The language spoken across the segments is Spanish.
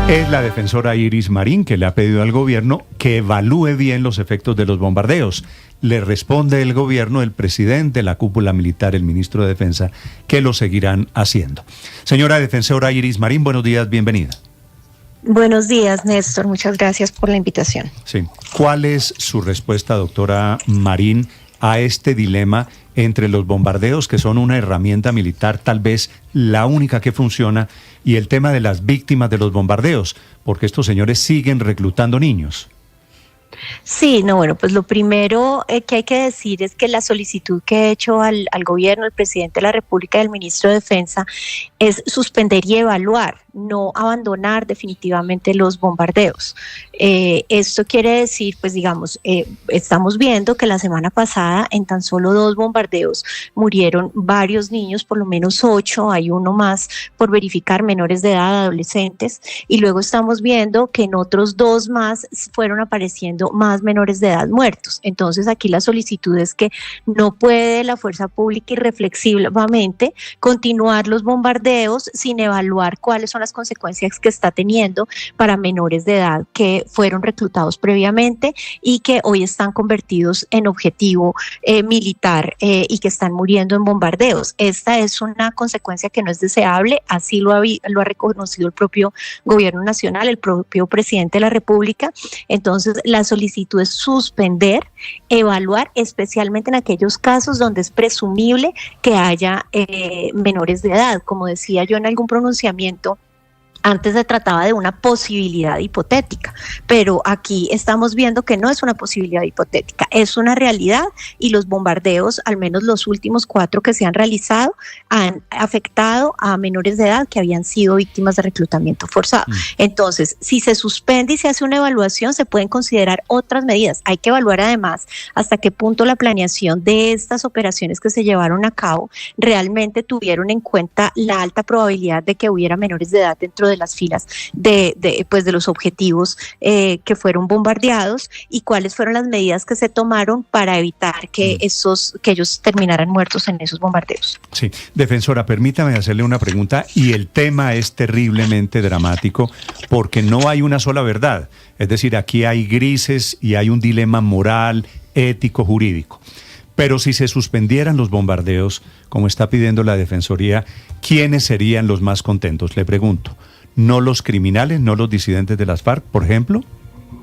Es la defensora Iris Marín que le ha pedido al gobierno que evalúe bien los efectos de los bombardeos. Le responde el gobierno, el presidente, la cúpula militar, el ministro de Defensa, que lo seguirán haciendo. Señora defensora Iris Marín, buenos días, bienvenida. Buenos días, Néstor. Muchas gracias por la invitación. Sí. ¿Cuál es su respuesta, doctora Marín, a este dilema entre los bombardeos, que son una herramienta militar, tal vez la única que funciona, y el tema de las víctimas de los bombardeos? Porque estos señores siguen reclutando niños. Sí, no, bueno, pues lo primero que hay que decir es que la solicitud que he hecho al gobierno, al presidente de la República y al ministro de Defensa es suspender y evaluar, no abandonar definitivamente los bombardeos. Esto quiere decir, pues digamos, estamos viendo que la semana pasada en tan solo 2 bombardeos murieron varios niños, por lo menos 8, hay uno más por verificar, menores de edad, adolescentes, y luego estamos viendo que en otros 2 más fueron apareciendo más menores de edad muertos. Entonces aquí la solicitud es que no puede la fuerza pública irreflexivamente continuar los bombardeos sin evaluar cuáles son las consecuencias que está teniendo para menores de edad que fueron reclutados previamente y que hoy están convertidos en objetivo militar y que están muriendo en bombardeos. Esta es una consecuencia que no es deseable, así lo ha reconocido el propio gobierno nacional, el propio presidente de la República. Entonces la solicitud es suspender, evaluar, especialmente en aquellos casos donde es presumible que haya menores de edad. Como decía yo en algún pronunciamiento, antes se trataba de una posibilidad hipotética, pero aquí estamos viendo que no es una posibilidad hipotética, es una realidad, y los bombardeos, al menos los últimos 4 que se han realizado, han afectado a menores de edad que habían sido víctimas de reclutamiento forzado. Entonces, si se suspende y se hace una evaluación, se pueden considerar otras medidas. Hay que evaluar además hasta qué punto la planeación de estas operaciones que se llevaron a cabo realmente tuvieron en cuenta la alta probabilidad de que hubiera menores de edad dentro de las filas de los objetivos que fueron bombardeados, y cuáles fueron las medidas que se tomaron para evitar que ellos terminaran muertos en esos bombardeos. Sí, defensora, permítame hacerle una pregunta, y el tema es terriblemente dramático porque no hay una sola verdad. Es decir, aquí hay grises y hay un dilema moral, ético, jurídico. Pero si se suspendieran los bombardeos, como está pidiendo la Defensoría, ¿quiénes serían los más contentos? Le pregunto. ¿No los criminales, no los disidentes de las FARC, por ejemplo?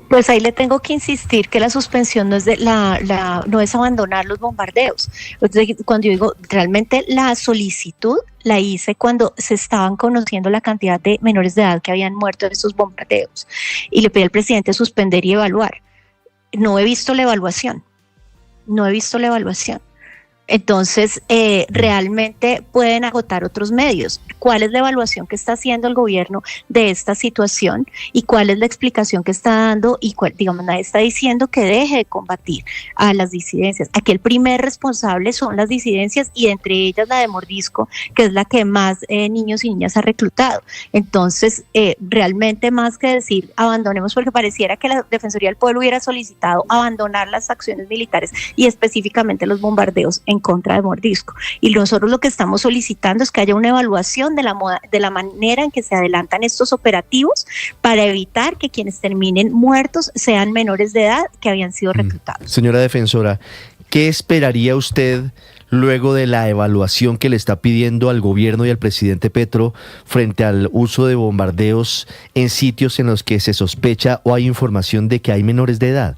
Pues ahí le tengo que insistir que la suspensión no es no es abandonar los bombardeos. Entonces, cuando yo digo, realmente la solicitud la hice cuando se estaban conociendo la cantidad de menores de edad que habían muerto en esos bombardeos, y le pedí al presidente suspender y evaluar. No he visto la evaluación. Entonces, realmente pueden agotar otros medios. ¿Cuál es la evaluación que está haciendo el gobierno de esta situación? ¿Y cuál es la explicación que está dando? Y nadie está diciendo que deje de combatir a las disidencias. Aquí el primer responsable son las disidencias, y entre ellas la de Mordisco, que es la que más niños y niñas ha reclutado. Entonces, realmente más que decir abandonemos, porque pareciera que la Defensoría del Pueblo hubiera solicitado abandonar las acciones militares y específicamente los bombardeos en contra de Mordisco. Y nosotros lo que estamos solicitando es que haya una evaluación de la manera en que se adelantan estos operativos para evitar que quienes terminen muertos sean menores de edad que habían sido reclutados. Señora defensora, ¿qué esperaría usted luego de la evaluación que le está pidiendo al gobierno y al presidente Petro frente al uso de bombardeos en sitios en los que se sospecha o hay información de que hay menores de edad?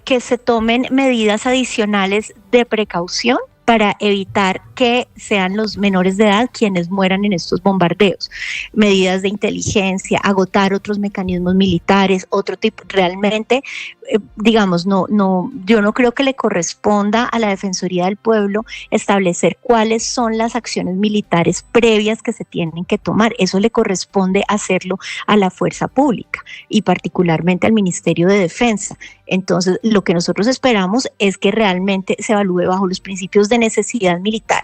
Que se tomen medidas adicionales de precaución para evitar que sean los menores de edad quienes mueran en estos bombardeos. Medidas de inteligencia, agotar otros mecanismos militares, otro tipo, realmente, yo no creo que le corresponda a la Defensoría del Pueblo establecer cuáles son las acciones militares previas que se tienen que tomar. Eso le corresponde hacerlo a la fuerza pública y particularmente al Ministerio de Defensa. Entonces, lo que nosotros esperamos es que realmente se evalúe bajo los principios de necesidad militar,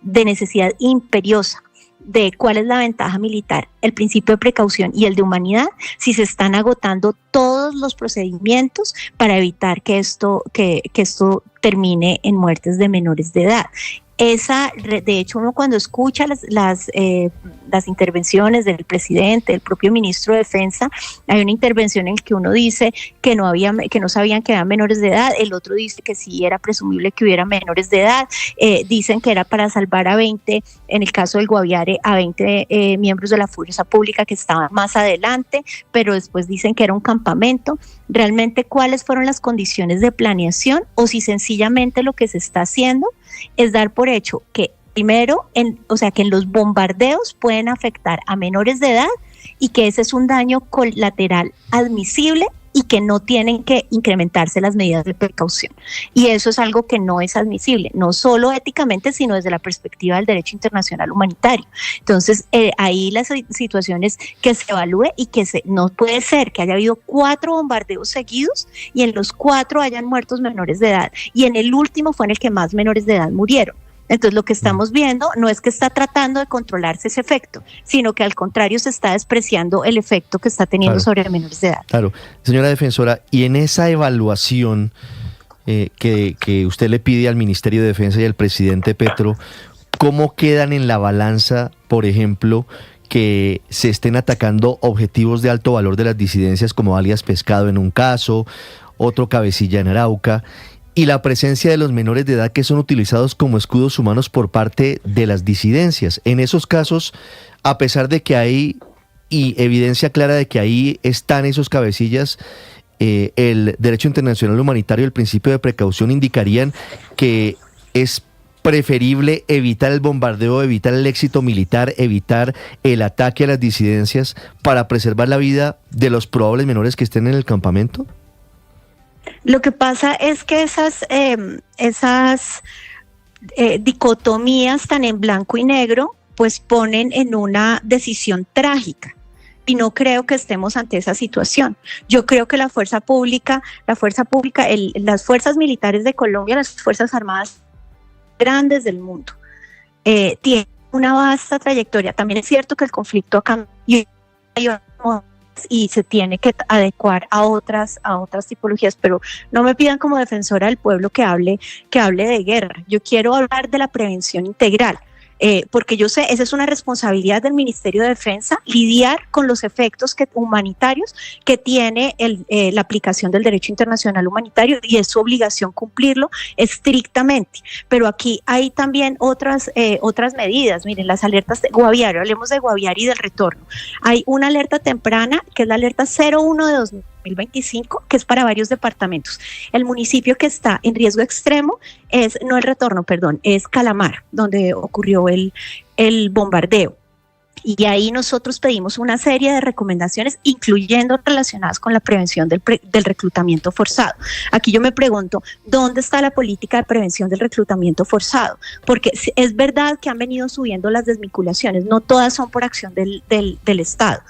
de necesidad imperiosa, de cuál es la ventaja militar, el principio de precaución y el de humanidad, si se están agotando todos los procedimientos para evitar que esto termine en muertes de menores de edad. De hecho, uno cuando escucha las intervenciones del presidente, del propio ministro de Defensa, hay una intervención en la que uno dice que no sabían que eran menores de edad, el otro dice que sí era presumible que hubiera menores de edad, dicen que era para salvar a 20, en el caso del Guaviare, a 20 miembros de la fuerza pública que estaban más adelante, pero después dicen que era un campamento. Realmente, ¿cuáles fueron las condiciones de planeación? O si sencillamente lo que se está haciendo es dar por hecho que primero, que en los bombardeos pueden afectar a menores de edad y que ese es un daño colateral admisible y que no tienen que incrementarse las medidas de precaución. Y eso es algo que no es admisible, no solo éticamente, sino desde la perspectiva del derecho internacional humanitario. Entonces, ahí la situación es que se evalúe y que no puede ser que haya habido 4 bombardeos seguidos y en los 4 hayan muertos menores de edad. Y en el último fue en el que más menores de edad murieron. Entonces, lo que estamos viendo no es que está tratando de controlarse ese efecto, sino que al contrario se está despreciando el efecto que está teniendo sobre menores de edad. Claro. Señora defensora, y en esa evaluación que usted le pide al Ministerio de Defensa y al presidente Petro, ¿cómo quedan en la balanza, por ejemplo, que se estén atacando objetivos de alto valor de las disidencias como alias Pescado en un caso, otro Cabecilla en Arauca, y la presencia de los menores de edad que son utilizados como escudos humanos por parte de las disidencias? En esos casos, a pesar de que hay evidencia clara de que ahí están esos cabecillas, el derecho internacional humanitario y el principio de precaución indicarían que es preferible evitar el bombardeo, evitar el éxito militar, evitar el ataque a las disidencias para preservar la vida de los probables menores que estén en el campamento. Lo que pasa es que esas dicotomías tan en blanco y negro, pues ponen en una decisión trágica. Y no creo que estemos ante esa situación. Yo creo que las fuerzas militares de Colombia, las Fuerzas Armadas grandes del mundo, tienen una vasta trayectoria. También es cierto que el conflicto ha cambiado y se tiene que adecuar a otras tipologías, pero no me pidan como defensora del pueblo que hable de guerra. Yo quiero hablar de la prevención integral. Porque yo sé, esa es una responsabilidad del Ministerio de Defensa, lidiar con los efectos humanitarios que tiene la aplicación del derecho internacional humanitario, y es su obligación cumplirlo estrictamente. Pero aquí hay también otras medidas. Miren, las alertas de Guaviare, hablemos de Guaviare y del retorno. Hay una alerta temprana, que es la alerta 01 de 2025, que es para varios departamentos. El municipio que está en riesgo extremo es Calamar, donde ocurrió el bombardeo. Y ahí nosotros pedimos una serie de recomendaciones, incluyendo relacionadas con la prevención del reclutamiento forzado. Aquí yo me pregunto, ¿dónde está la política de prevención del reclutamiento forzado? Porque es verdad que han venido subiendo las desvinculaciones, no todas son por acción del Estado,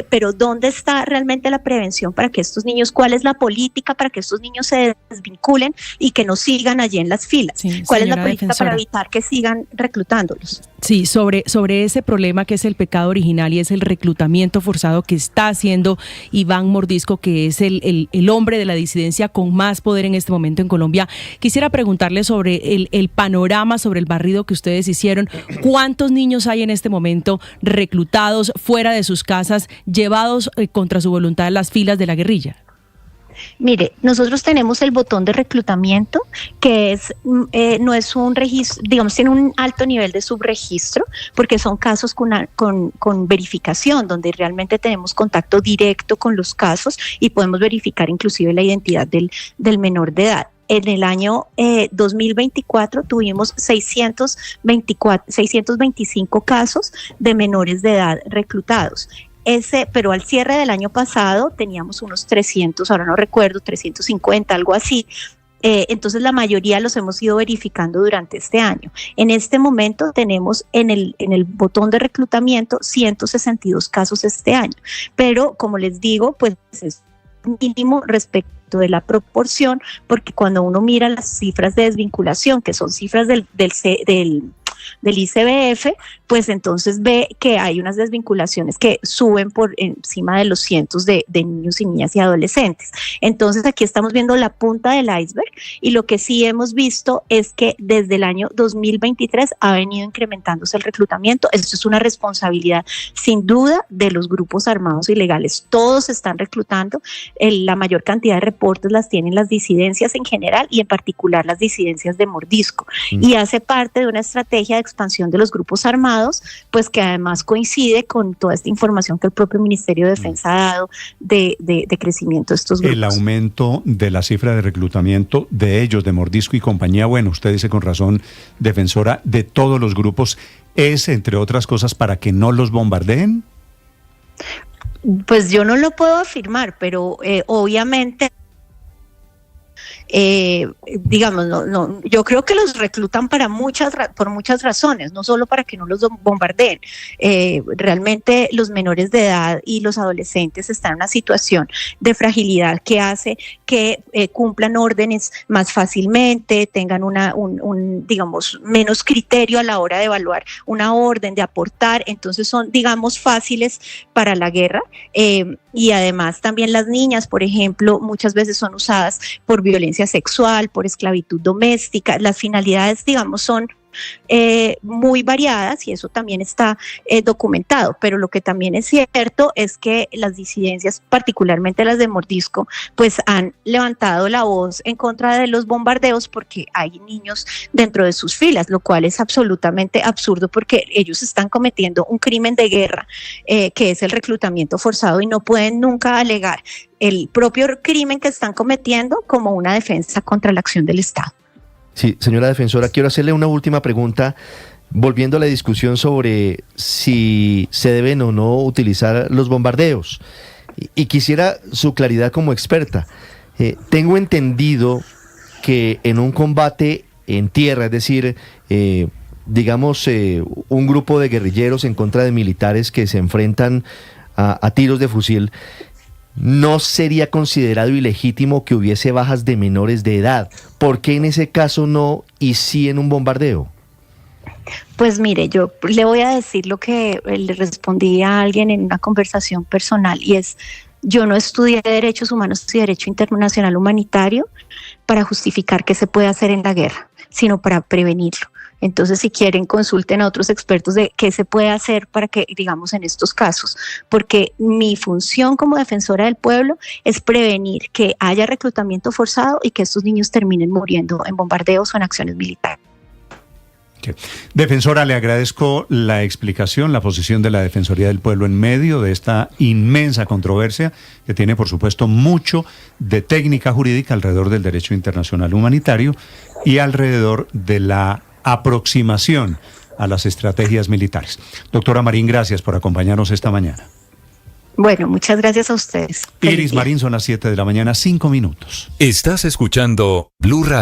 pero ¿dónde está realmente la prevención para que estos niños, cuál es la política para que estos niños se desvinculen y que no sigan allí en las filas? Sí, ¿cuál es la política defensora para evitar que sigan reclutándolos? Sí, sobre ese problema que es el pecado original y es el reclutamiento forzado que está haciendo Iván Mordisco, que es el hombre de la disidencia con más poder en este momento en Colombia. Quisiera preguntarle sobre el panorama, sobre el barrido que ustedes hicieron. ¿Cuántos niños hay en este momento reclutados fuera de sus casas, llevados contra su voluntad a las filas de la guerrilla? Mire, nosotros tenemos el botón de reclutamiento, que no es un registro, digamos, tiene un alto nivel de subregistro, porque son casos con verificación, donde realmente tenemos contacto directo con los casos y podemos verificar inclusive la identidad del menor de edad. En el año 2024 tuvimos 625 casos de menores de edad reclutados. Pero al cierre del año pasado teníamos unos 300, ahora no recuerdo, 350, algo así. Entonces la mayoría los hemos ido verificando durante este año. En este momento tenemos en el botón de reclutamiento 162 casos este año, pero como les digo, pues es mínimo respecto de la proporción, porque cuando uno mira las cifras de desvinculación, que son cifras del del ICBF, pues entonces ve que hay unas desvinculaciones que suben por encima de los cientos de niños y niñas y adolescentes. Entonces aquí estamos viendo la punta del iceberg, y lo que sí hemos visto es que desde el año 2023 ha venido incrementándose el reclutamiento. Esto es una responsabilidad sin duda de los grupos armados ilegales. Todos están reclutando, la mayor cantidad de reportes las tienen las disidencias en general y en particular las disidencias de Mordisco, y hace parte de una estrategia de expansión de los grupos armados, pues que además coincide con toda esta información que el propio Ministerio de Defensa ha dado de crecimiento de estos grupos. El aumento de la cifra de reclutamiento de ellos, de Mordisco y compañía, bueno, usted dice con razón, defensora, de todos los grupos, es, entre otras cosas, para que no los bombardeen. Pues yo no lo puedo afirmar, pero obviamente, digamos, yo creo que los reclutan por muchas razones, no solo para que no los bombardeen. Realmente los menores de edad y los adolescentes están en una situación de fragilidad que hace que cumplan órdenes más fácilmente, tengan digamos, menos criterio a la hora de evaluar una orden, de aportar, entonces son, digamos, fáciles para la guerra, y además también las niñas, por ejemplo, muchas veces son usadas por violencia sexual, por esclavitud doméstica. Las finalidades, digamos, son muy variadas, y eso también está documentado, pero lo que también es cierto es que las disidencias, particularmente las de Mordisco, pues han levantado la voz en contra de los bombardeos porque hay niños dentro de sus filas, lo cual es absolutamente absurdo porque ellos están cometiendo un crimen de guerra, que es el reclutamiento forzado, y no pueden nunca alegar el propio crimen que están cometiendo como una defensa contra la acción del Estado. Sí, señora defensora, quiero hacerle una última pregunta, volviendo a la discusión sobre si se deben o no utilizar los bombardeos. Y quisiera su claridad como experta. Tengo entendido que en un combate en tierra, es decir, digamos, un grupo de guerrilleros en contra de militares que se enfrentan a tiros de fusil, no sería considerado ilegítimo que hubiese bajas de menores de edad. ¿Por qué en ese caso no y sí en un bombardeo? Pues mire, yo le voy a decir lo que le respondí a alguien en una conversación personal, y es: yo no estudié Derechos Humanos y Derecho Internacional Humanitario para justificar qué se puede hacer en la guerra, sino para prevenirlo. Entonces, si quieren, consulten a otros expertos de qué se puede hacer para que, digamos, en estos casos, porque mi función como defensora del pueblo es prevenir que haya reclutamiento forzado y que estos niños terminen muriendo en bombardeos o en acciones militares. Okay. Defensora, le agradezco la explicación, la posición de la Defensoría del Pueblo en medio de esta inmensa controversia que tiene, por supuesto, mucho de técnica jurídica alrededor del derecho internacional humanitario y alrededor de la aproximación a las estrategias militares. Doctora Marín, gracias por acompañarnos esta mañana. Bueno, muchas gracias a ustedes. Iris Marín, son las 7 de la mañana, 5 minutos. Estás escuchando Blue Radio.